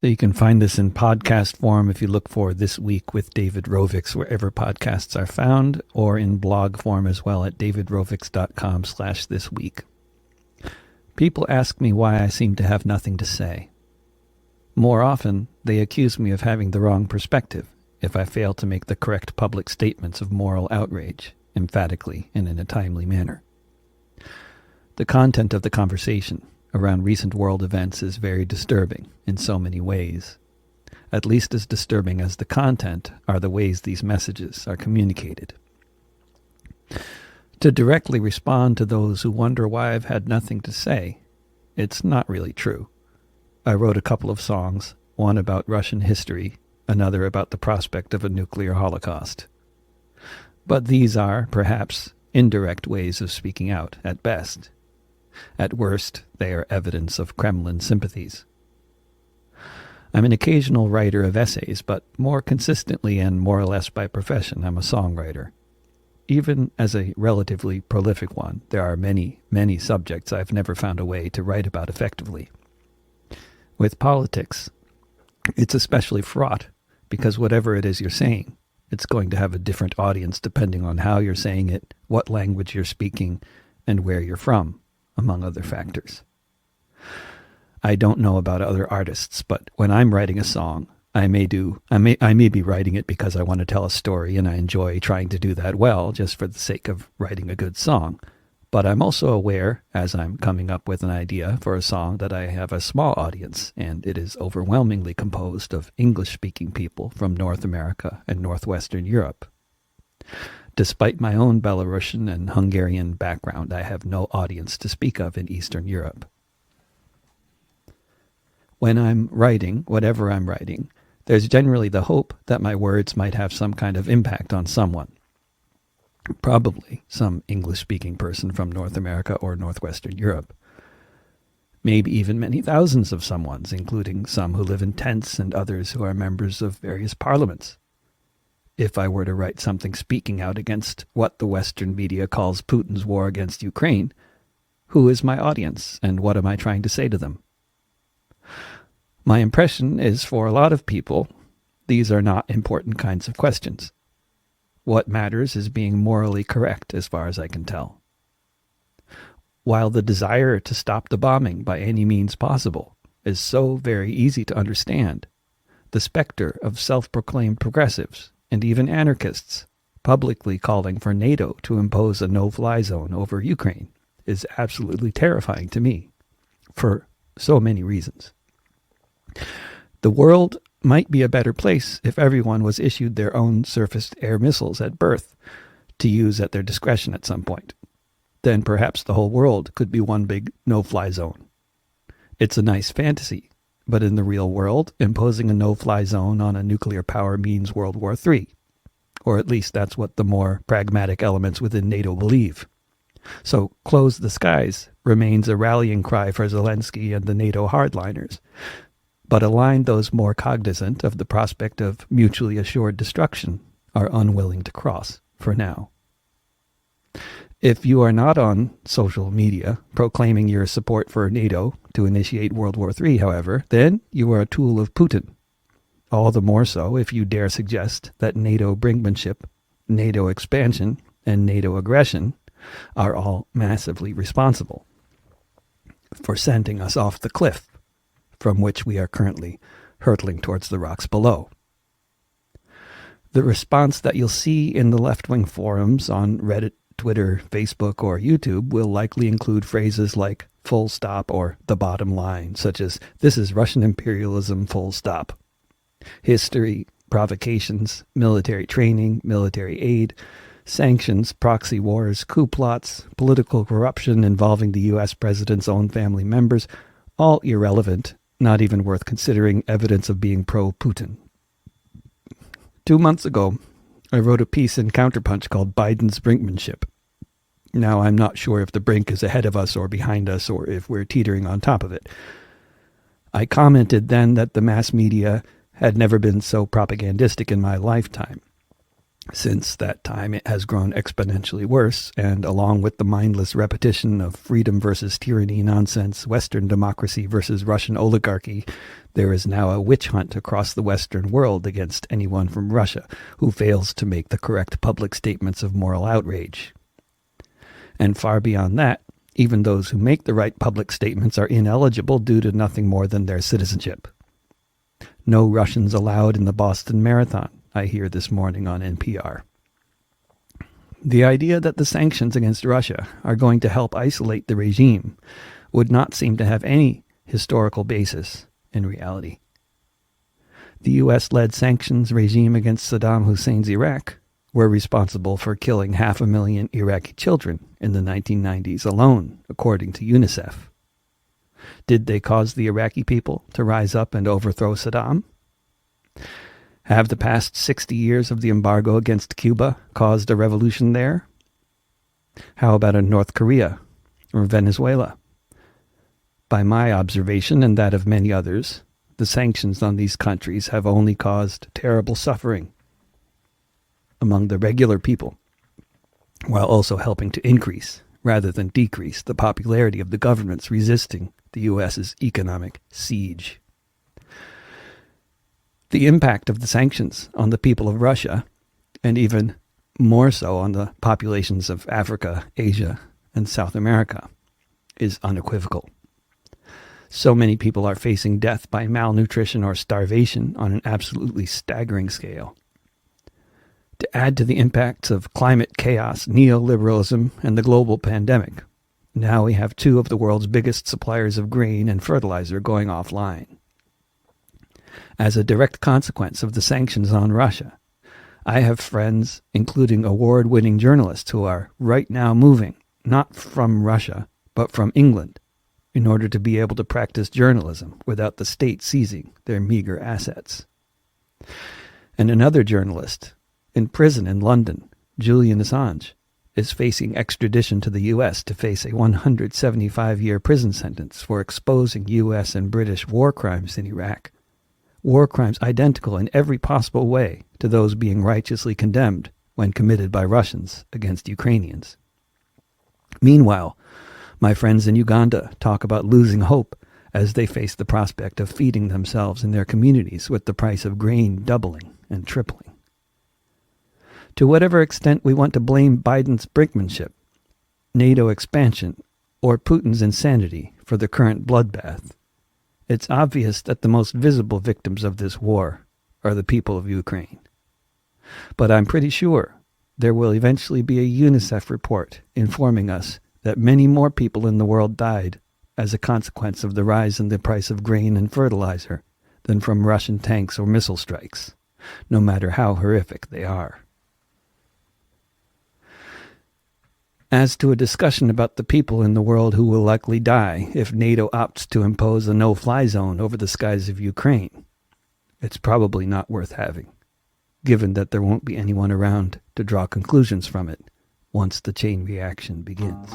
So you can find this in podcast form if you look for This Week with David Rovics wherever podcasts are found, or in blog form as well at davidrovics.com/thisweek. People ask me why I seem to have nothing to say. More often, they accuse me of having the wrong perspective if I fail to make the correct public statements of moral outrage, emphatically and in a timely manner. The content of the conversation around recent world events is very disturbing in so many ways. At least as disturbing as the content are the ways these messages are communicated. To directly respond to those who wonder why I've had nothing to say, it's not really true. I wrote a couple of songs, one about Russian history, another about the prospect of a nuclear holocaust. But these are, perhaps, indirect ways of speaking out, at best. At worst, they are evidence of Kremlin sympathies. I'm an occasional writer of essays, but more consistently and more or less by profession, I'm a songwriter. Even as a relatively prolific one, there are many, many subjects I've never found a way to write about effectively. With politics, it's especially fraught, because whatever it is you're saying, it's going to have a different audience depending on how you're saying it, what language you're speaking, and where you're from, among other factors. I don't know about other artists, but when I'm writing a song, I may be writing it because I want to tell a story and I enjoy trying to do that well just for the sake of writing a good song. But I'm also aware, as I'm coming up with an idea for a song, that I have a small audience, and it is overwhelmingly composed of English-speaking people from North America and Northwestern Europe. Despite my own Belarusian and Hungarian background, I have no audience to speak of in Eastern Europe. When I'm writing, whatever I'm writing, there's generally the hope that my words might have some kind of impact on someone. Probably some English-speaking person from North America or Northwestern Europe. Maybe even many thousands of someones, including some who live in tents and others who are members of various parliaments. If I were to write something speaking out against what the Western media calls Putin's war against Ukraine, who is my audience and what am I trying to say to them? My impression is for a lot of people, these are not important kinds of questions. What matters is being morally correct as far as I can tell. While the desire to stop the bombing by any means possible is so very easy to understand, the specter of self-proclaimed progressives and even anarchists publicly calling for NATO to impose a no-fly zone over Ukraine is absolutely terrifying to me, for so many reasons. The world might be a better place if everyone was issued their own surface-to-air missiles at birth to use at their discretion at some point. Then perhaps the whole world could be one big no-fly zone. It's a nice fantasy, but in the real world, imposing a no-fly zone on a nuclear power means World War III. Or at least that's what the more pragmatic elements within NATO believe. So close the skies remains a rallying cry for Zelensky and the NATO hardliners. But a line those more cognizant of the prospect of mutually assured destruction are unwilling to cross for now. If you are not on social media proclaiming your support for NATO to initiate World War III, however, then you are a tool of Putin. All the more so if you dare suggest that NATO brinkmanship, NATO expansion, and NATO aggression are all massively responsible for sending us off the cliff from which we are currently hurtling towards the rocks below. The response that you'll see in the left-wing forums on Reddit, Twitter, Facebook, or YouTube will likely include phrases like full stop or the bottom line, such as this is Russian imperialism full stop. History, provocations, military training, military aid, sanctions, proxy wars, coup plots, political corruption involving the U.S. president's own family members, all irrelevant, not even worth considering evidence of being pro-Putin. 2 months ago, I wrote a piece in Counterpunch called Biden's Brinkmanship. Now, I'm not sure if the brink is ahead of us or behind us or if we're teetering on top of it. I commented then that the mass media had never been so propagandistic in my lifetime. Since that time, it has grown exponentially worse, and along with the mindless repetition of freedom versus tyranny nonsense, Western democracy versus Russian oligarchy, there is now a witch hunt across the Western world against anyone from Russia who fails to make the correct public statements of moral outrage. And far beyond that, even those who make the right public statements are ineligible due to nothing more than their citizenship. No Russians allowed in the Boston Marathon, I hear this morning on NPR. The idea that the sanctions against Russia are going to help isolate the regime would not seem to have any historical basis in reality. The U.S.-led sanctions regime against Saddam Hussein's Iraq were responsible for killing 500,000 Iraqi children in the 1990s alone, according to UNICEF. Did they cause the Iraqi people to rise up and overthrow Saddam? Have the past 60 years of the embargo against Cuba caused a revolution there? How about in North Korea or Venezuela? By my observation and that of many others, the sanctions on these countries have only caused terrible suffering among the regular people, while also helping to increase, rather than decrease, the popularity of the governments resisting the U.S.'s economic siege. The impact of the sanctions on the people of Russia, and even more so on the populations of Africa, Asia, and South America, is unequivocal. So many people are facing death by malnutrition or starvation on an absolutely staggering scale. To add to the impacts of climate chaos, neoliberalism, and the global pandemic, now we have two of the world's biggest suppliers of grain and fertilizer going offline. As a direct consequence of the sanctions on Russia, I have friends, including award-winning journalists, who are right now moving, not from Russia, but from England, in order to be able to practice journalism without the state seizing their meager assets. And another journalist, in prison in London, Julian Assange, is facing extradition to the U.S. to face a 175-year prison sentence for exposing U.S. and British war crimes in Iraq. War crimes identical in every possible way to those being righteously condemned when committed by Russians against Ukrainians. Meanwhile, my friends in Uganda talk about losing hope as they face the prospect of feeding themselves and their communities with the price of grain doubling and tripling. To whatever extent we want to blame Biden's brinkmanship, NATO expansion, or Putin's insanity for the current bloodbath, it's obvious that the most visible victims of this war are the people of Ukraine. But I'm pretty sure there will eventually be a UNICEF report informing us that many more people in the world died as a consequence of the rise in the price of grain and fertilizer than from Russian tanks or missile strikes, no matter how horrific they are. As to a discussion about the people in the world who will likely die if NATO opts to impose a no-fly zone over the skies of Ukraine, it's probably not worth having, given that there won't be anyone around to draw conclusions from it once the chain reaction begins.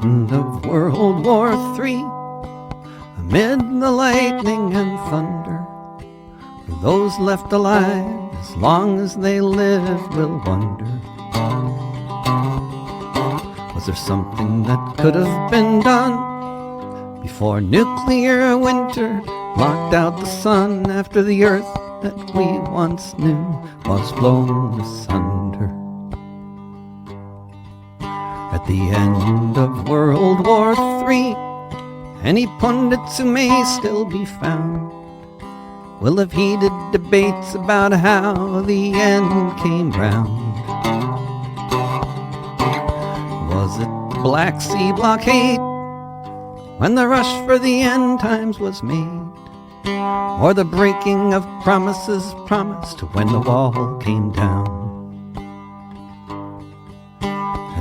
End of World War III, amid the lightning and thunder, those left alive, as long as they live, will wonder. Was there something that could have been done before nuclear winter blocked out the sun, after the earth that we once knew was blown asunder? At the end of World War III, any pundits who may still be found will have heated debates about how the end came round. Was it the Black Sea blockade when the rush for the end times was made, or the breaking of promises promised when the wall came down?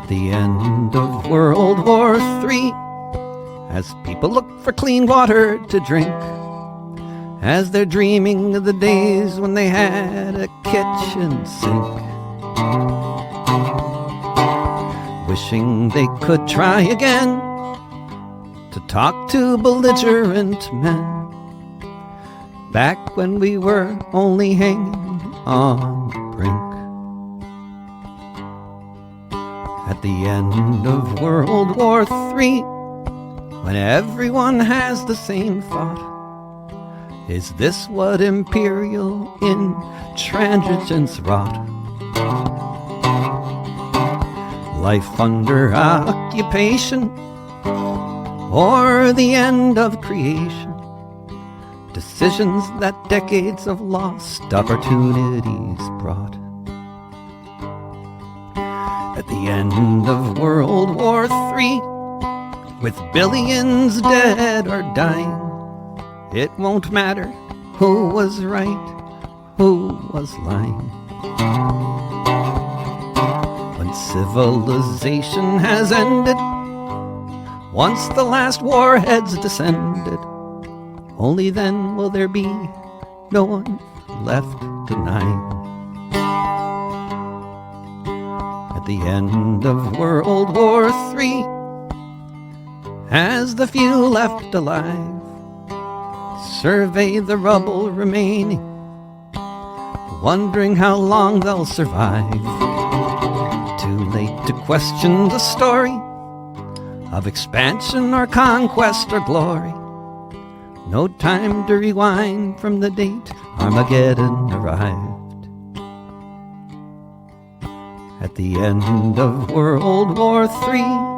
the end of World War III, as people look for clean water to drink, as they're dreaming of the days when they had a kitchen sink, wishing they could try again to talk to belligerent men, back when we were only hanging on the brink. At the end of World War III, when everyone has the same thought, is this what imperial intransigence wrought? Life under occupation, or the end of creation? Decisions that decades of lost opportunities brought. At the end of World War III, with billions dead or dying, it won't matter who was right, who was lying. When civilization has ended, once the last warhead's descended, only then will there be no one left denying. At the end of World War III, as the few left alive survey the rubble remaining, wondering how long they'll survive, too late to question the story of expansion or conquest or glory. No time to rewind from the date Armageddon arrived. At the end of World War III,